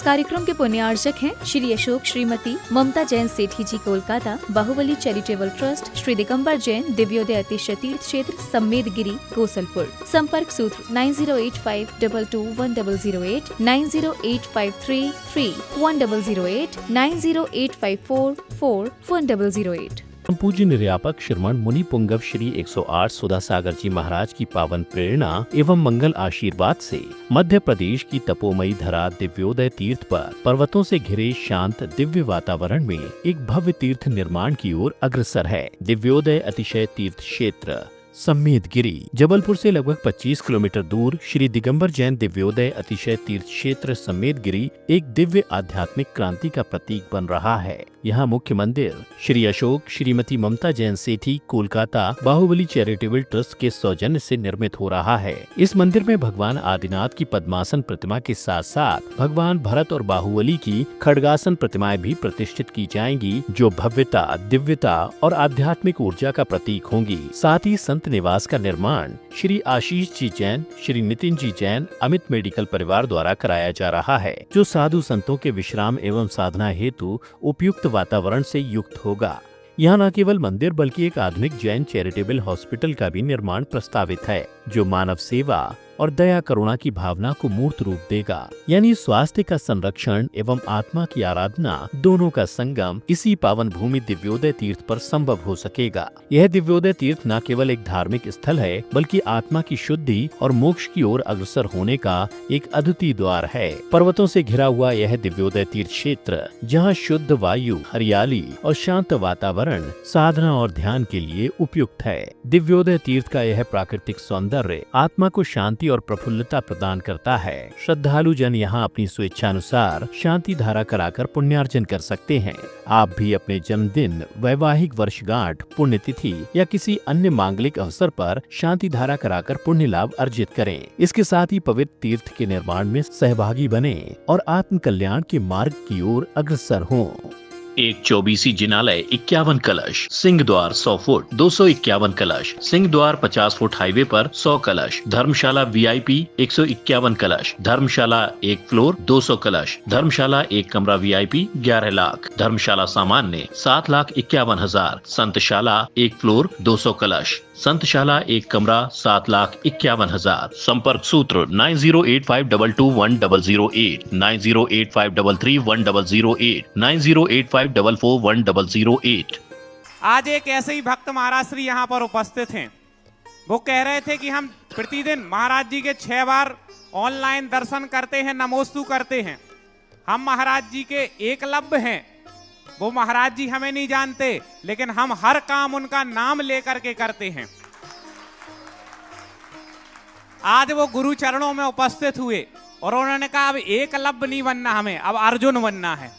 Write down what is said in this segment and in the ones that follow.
कार्यक्रम के पुण्यार्चक हैं श्री अशोक श्रीमती ममता जैन सेठी जी कोलकाता, बाहुबली चैरिटेबल ट्रस्ट, श्री दिगंबर जैन दिव्योदय अतिशय तीर्थ क्षेत्र, सम्मेदगिरी, गोसलपुर। संपर्क सूत्र 9085221008, 9085333108, 9085441008। पूज्य निर्यापक श्रमण मुनि पुंगव श्री 108 सुधा सागर जी महाराज की पावन प्रेरणा एवं मंगल आशीर्वाद से मध्य प्रदेश की तपोमयी धरा दिव्योदय तीर्थ पर पर्वतों से घिरे शांत दिव्य वातावरण में एक भव्य तीर्थ निर्माण की ओर अग्रसर है। दिव्योदय अतिशय तीर्थ क्षेत्र सम्मेदगिरी जबलपुर से लगभग 25 किलोमीटर दूर श्री दिगंबर जैन दिव्योदय अतिशय तीर्थ क्षेत्र सम्मेदगिरी एक दिव्य आध्यात्मिक क्रांति का प्रतीक बन रहा है। यहाँ मुख्य मंदिर श्री अशोक श्रीमती ममता जैन सेठी कोलकाता बाहुबली चैरिटेबल ट्रस्ट के सौजन्य से निर्मित हो रहा है। इस मंदिर में भगवान आदिनाथ की पद्मासन प्रतिमा के साथ साथ भगवान भरत और बाहुबली की खड्गासन प्रतिमाएं भी प्रतिष्ठित की जाएंगी, जो भव्यता, दिव्यता और आध्यात्मिक ऊर्जा का प्रतीक होंगी। साथ ही संत निवास का निर्माण श्री आशीष जी जैन, श्री नितिन जी जैन अमित मेडिकल परिवार द्वारा कराया जा रहा है, जो साधु संतों के विश्राम एवं साधना हेतु उपयुक्त वातावरण से युक्त होगा। यहाँ न केवल मंदिर बल्कि एक आधुनिक जैन चैरिटेबल हॉस्पिटल का भी निर्माण प्रस्तावित है, जो मानव सेवा और दया करुणा की भावना को मूर्त रूप देगा। यानी स्वास्थ्य का संरक्षण एवं आत्मा की आराधना दोनों का संगम इसी पावन भूमि दिव्योदय तीर्थ पर संभव हो सकेगा। यह दिव्योदय तीर्थ न केवल एक धार्मिक स्थल है, बल्कि आत्मा की शुद्धि और मोक्ष की ओर अग्रसर होने का एक अद्वितीय द्वार है। पर्वतों से घिरा हुआ यह दिव्योदय तीर्थ क्षेत्र, जहाँ शुद्ध वायु, हरियाली और शांत वातावरण साधना और ध्यान के लिए उपयुक्त है। दिव्योदय तीर्थ का यह प्राकृतिक सौंदर्य आत्मा को शांति और प्रफुल्लता प्रदान करता है। श्रद्धालु जन यहाँ अपनी स्वेच्छानुसार शांति धारा कराकर पुण्यार्जन कर सकते हैं। आप भी अपने जन्मदिन, वैवाहिक वर्षगांठ, पुण्यतिथि या किसी अन्य मांगलिक अवसर पर शांति धारा कराकर पुण्य लाभ अर्जित करें। इसके साथ ही पवित्र तीर्थ के निर्माण में सहभागी बने और आत्म कल्याण के मार्ग की ओर अग्रसर हों। एक 24 जिनालय 51 कलश, सिंह द्वार 100 फुट 251 कलश, सिंह द्वार 50 फुट हाईवे पर 100 कलश, धर्मशाला VIP 151 कलश, धर्मशाला 1 फ्लोर 200 कलश, धर्मशाला 1 कमरा VIP 11 लाख, धर्मशाला सामान्य 7,51,000, संतशाला 1 फ्लोर 200 कलश, संतशाला 1 कमरा 7,51,000। संपर्क सूत्र 9085221008, 9085331008, 9085441008। आज एक ऐसे ही भक्त महाराज श्री यहाँ पर उपस्थित हैं। वो कह रहे थे कि हम प्रतिदिन महाराज जी के 6 बार ऑनलाइन दर्शन करते हैं, नमोस्तु करते हैं। हम महाराज जी के एकलव्य हैं। वो महाराज जी हमें नहीं जानते, लेकिन हम हर काम उनका नाम लेकर के करते हैं। आज वो गुरु चरणों में उपस्थित हुए और उन्होंने कहा अब एकलव्य नहीं बनना, हमें अब अर्जुन बनना है।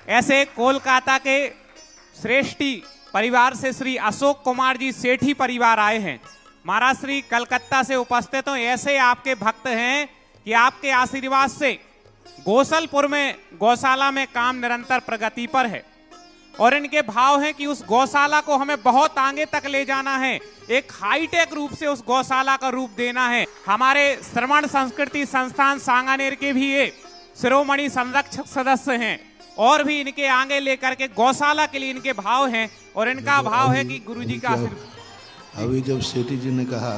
ऐसे कोलकाता के श्रेष्ठी परिवार से श्री अशोक कुमार जी सेठी परिवार आए हैं। महाराज श्री कलकत्ता से उपस्थित हो। ऐसे आपके भक्त हैं कि आपके आशीर्वाद से गोसलपुर में गौशाला में काम निरंतर प्रगति पर है और इनके भाव हैं कि उस गौशाला को हमें बहुत आगे तक ले जाना है, एक हाईटेक रूप से उस गौशाला का रूप देना है। हमारे श्रमण संस्कृति संस्थान सांगानेर के भी ये शिरोमणि संरक्षक सदस्य हैं और भी इनके आगे लेकर के गौशाला के लिए इनके भाव हैं और इनका भाव है कि गुरुजी का आशीर्वाद। अभी जब सेठी जी ने कहा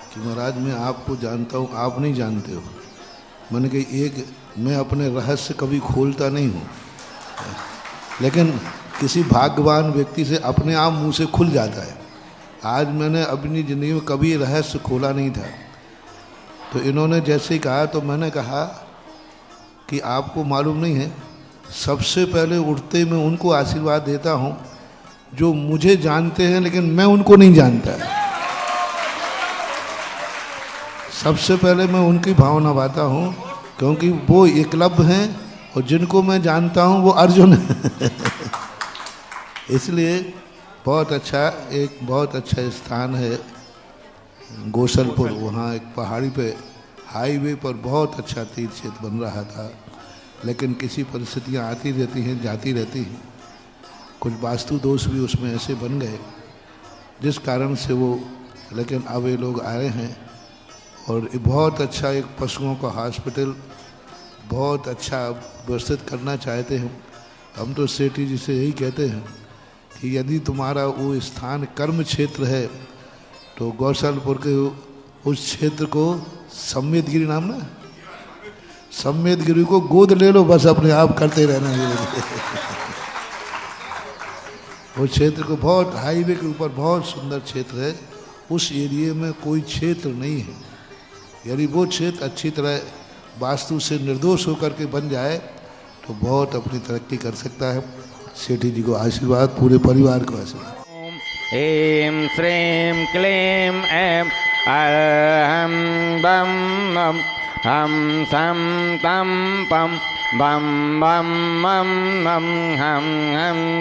कि महाराज मैं आपको जानता हूँ, आप नहीं जानते हो, मैंने कहा एक मैं अपने रहस्य कभी खोलता नहीं हूँ, लेकिन किसी भाग्यवान व्यक्ति से अपने आप मुंह से खुल जाता है। आज मैंने अपनी ज़िंदगी में कभी रहस्य खोला नहीं था, तो इन्होंने जैसे ही कहा तो मैंने कहा कि आपको मालूम नहीं है, सबसे पहले उठते मैं उनको आशीर्वाद देता हूँ जो मुझे जानते हैं लेकिन मैं उनको नहीं जानता। सबसे पहले मैं उनकी भावना बाता हूँ, क्योंकि वो एकलव्य हैं और जिनको मैं जानता हूँ वो अर्जुन है। इसलिए बहुत अच्छा स्थान है गोसलपुर। वहाँ एक पहाड़ी पे हाईवे पर बहुत अच्छा तीर्थ क्षेत्र बन रहा था, लेकिन किसी परिस्थितियाँ आती रहती हैं, जाती रहती हैं। कुछ वास्तु दोष भी उसमें ऐसे बन गए जिस कारण से वो, लेकिन अब ये लोग आए हैं और बहुत अच्छा एक पशुओं का हॉस्पिटल बहुत अच्छा व्यवस्थित करना चाहते हैं। हम तो सेठी जी से यही कहते हैं कि यदि तुम्हारा वो स्थान कर्म क्षेत्र है तो गौशालपुर के उस क्षेत्र को सम्मेदगिरी नाम ना, सम्मेदगिरी को गोद ले लो, बस अपने आप करते रहना है। उस क्षेत्र को बहुत हाईवे के ऊपर बहुत सुंदर क्षेत्र है, उस एरिए में कोई क्षेत्र नहीं है। यदि वो क्षेत्र अच्छी तरह वास्तु से निर्दोष होकर के बन जाए तो बहुत अपनी तरक्की कर सकता है। सेठी जी को आशीर्वाद, पूरे परिवार को आशीर्वाद। ऐं श्रीं क्लीं ऐं अहं बम मम हम सम तम पम बम बम मम मम हम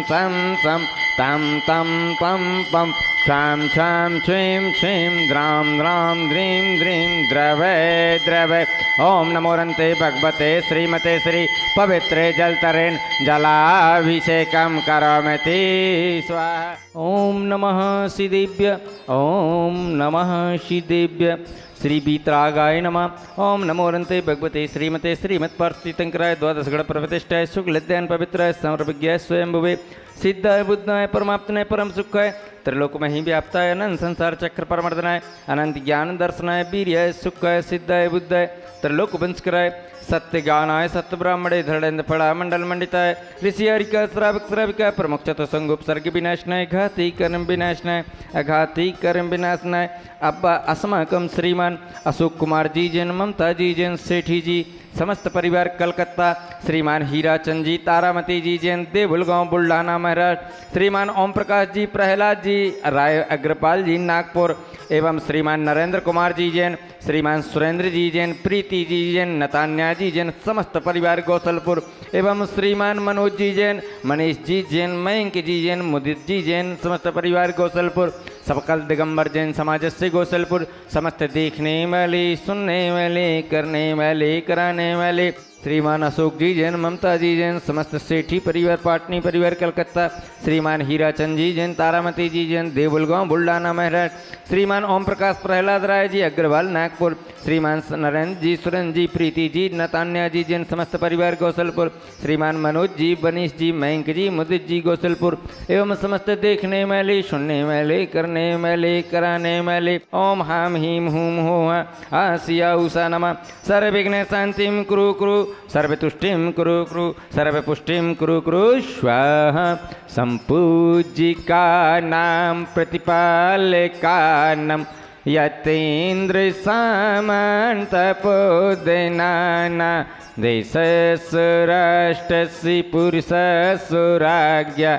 सम सम तम तम पम पम क्षाम क्षाम क्षीं क्षीं द्राम द्राम द्रीं द्रीं द्रवै द्रवै। ओम नमोरन्ते भगवते श्रीमते श्री पवित्रे जलतरेण जलाभिषेकं करोमीति स्वाहा। ओम नमः श्रीदेव्य, ओम नमः श्रीदेव्य, श्री बीतरागाय नमः। ओम नमोरन्ते भगवते श्रीमते श्रीमत्पार्थितंकराय द्वादशगण प्रतिष्ठाय शुक्लद्यान पवित्राय सर्वज्ञाय स्वयंभुवे सिद्धाय बुद्धाय परमाप्तनाय परम सुखाय त्रिलोक में ही व्याप्ताय अनंत संसार चक्र परमर्दनाय अनंत ज्ञान दर्शनाय वीर्याय सुखाय सिद्धाय बुद्धाय त्रिलोक वंशकराय सत्य ज्ञानाय सत्य ब्राह्मणे धरणेन्द्र फड़ा मंडल मंडिताय ऋषि हरिका श्रावक श्राविका प्रमुख चतुसंग सर्ग विनाशनाय घाती कर्म विनाशनाय अघाती कर्म विनाशनाय। अब्बा अस्माकम श्रीमान अशोक कुमार जी जैन, ममता जी जैन, सेठी जी, समस्त परिवार कलकत्ता, श्रीमान हीराचंद जी, तारामती जी जैन, देवुल गाँव बुल्ढाना महाराष्ट्र, श्रीमान ओम प्रकाश जी, प्रहलाद जी, राय अग्रपाल जी नागपुर, एवं श्रीमान नरेंद्र कुमार जी जैन, श्रीमान सुरेंद्र जी जैन, प्रीति जी जैन, नतान्या जी जैन, समस्त परिवार गौसलपुर, एवं श्रीमान मनोज जी जैन, मनीष जी जैन, मयंक जी जैन, मुदित जी जैन, समस्त परिवार गौसलपुर, सबकल दिगंबर जैन समाज से गौसलपुर, समस्त देखने वाले, सुनने वाले, करने वाले, कराने वाले, श्रीमान अशोक जी जैन, ममता जी जैन, समस्त सेठी परिवार पाटनी परिवार कलकत्ता, श्रीमान हीराचंद जी जैन, तारामती जी जैन, देवुलगांव बुल्ढाना महाराष्ट्र, श्रीमान ओम प्रकाश प्रहलाद राय जी अग्रवाल नागपुर, श्रीमान नरेंद्र जी, सुरेंद्र जी, प्रीति जी, नतान्या जी जैन, समस्त परिवार गौसलपुर, श्रीमान मनोज जी, बनीश जी, मयंक जी, मुदित जी गौसलपुर, एवं समस्त देखने वाले, सुनने वाले, करने वाले, कराने वाले। ओम हाम हीम हूम हो आसिया उषा नमः। सर्वविघ्न शांतिम कुरु कुरु, सर्वतुष्टिम कुरु कुरु, सर्वपुष्टिम कुरु कुरु स्वाहा। संपूजिका नाम प्रतिपालिका नाम यतेन्द्र सामान तपोदनाना देशस्य राष्ट्रस्य पुरुषस्य राज्ञा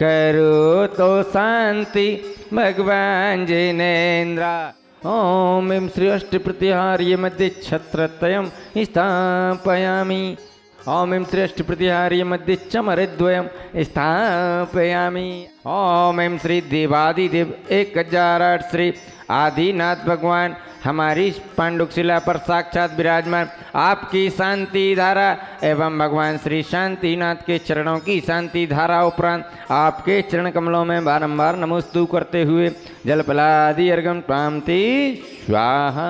करोतु शांति भगवान जिनेन्द्र। ओम एम श्री अष्टप्रतिहार्य मध्ये छत्रत्रयं स्थापयामि। ओम एम श्री अष्टप्रतिहार्य मध्ये चमरद्वयं स्थापयामि। ओम एम श्री देवादिदेव 1008 श्री आदिनाथ भगवान हमारी पांडुक शिला पर साक्षात विराजमान आपकी शांति धारा एवं भगवान श्री शांतिनाथ के चरणों की शांति धारा उपरांत आपके चरण कमलों में बारंबार नमोस्तु करते हुए जलपलादि अर्घ्यं प्राप्ति स्वाहा।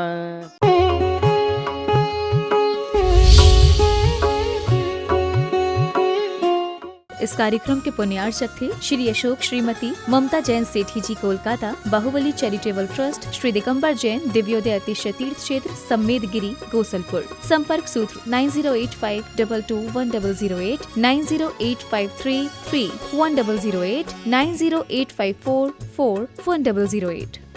इस कार्यक्रम के पुण्यार्चक थे श्री अशोक श्रीमती ममता जैन सेठी जी कोलकाता, बाहुबली चैरिटेबल ट्रस्ट, श्री दिगंबर जैन, दिव्योदय अतिशय तीर्थ क्षेत्र, सम्मेदगिरी गोसलपुर। संपर्क सूत्र 9085221008, 9085333108, 9085444108।